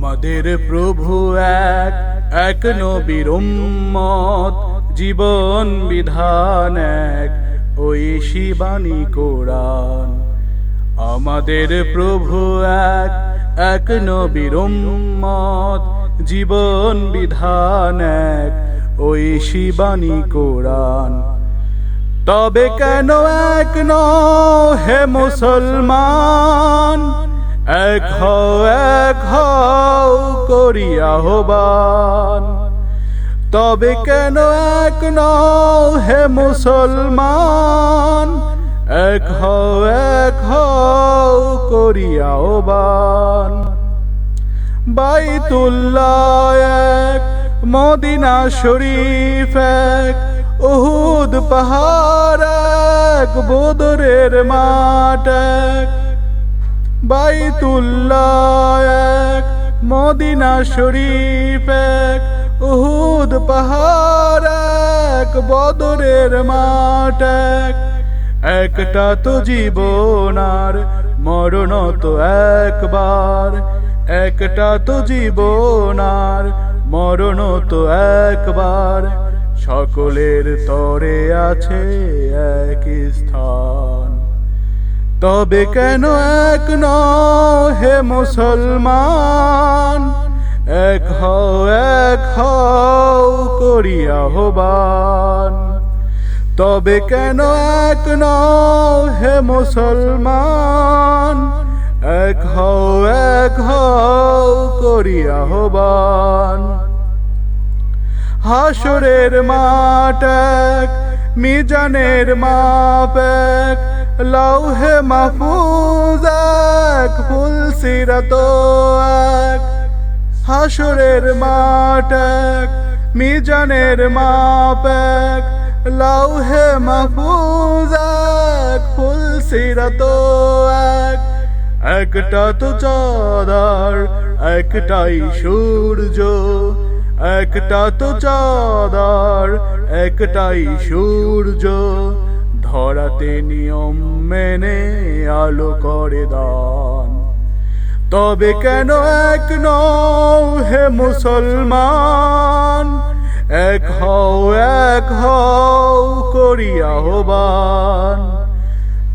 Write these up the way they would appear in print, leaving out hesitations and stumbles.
আমাদের প্রভু এক, এক নবীর উম্মত, জীবন বিধান এক, ঐশী বাণী কোরআন। আমাদের প্রভু এক, এক নবীর উম্মত, জীবন বিধান এক, ঐশী বাণী কোরআন। তবে কেন এক নও হে মুসলমান, এক হও করি আহ্বান। তবে কেন এক নও হে মুসলমান, এক হও করি আহ্বান। বাইতুল্লাহ এক, মদিনা শরীফ এক, উহুদ পাহাড় এক, বদরের মাঠ এক। বাইতুল্লাহ এক, মদিনা শরীফ এক, উহুদ পাহাড় এক, বদরের মাঠ এক। একটা তো জীবন আর মরণ তো একবার, একটা তো জীবন আর মরণ তো একবার। সকলের তরে আছে এক স্থান। তবে কেন এক নও হে মুসলমান, এক হও করি আহ্বান। তবে কেন এক নও হে মুসলমান, এক হও করি আহ্বান। হাসরের মাঠ এক, মিজানের মাপ এক, লৌহে মাহফুজ এক, ফুলসিরাত এক। হাসরের মাঠ এক, মিজানের মাপ এক, লৌহে মাহফুজ এক, ফুলসিরাত এক। একটা তো চাঁদার একটাই সূর্য, একটা তো চাঁদার একটাই সূর্য। ধরাতে নিয়ম মেনে আলো করে দান। তবে কেন এক নও হে মুসলমান, এক হও করি আহ্বান।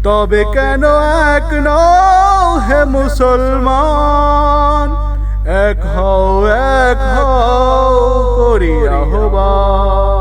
তবে কেন এক নও হে মুসলমান, এক হও করি আহ্বান।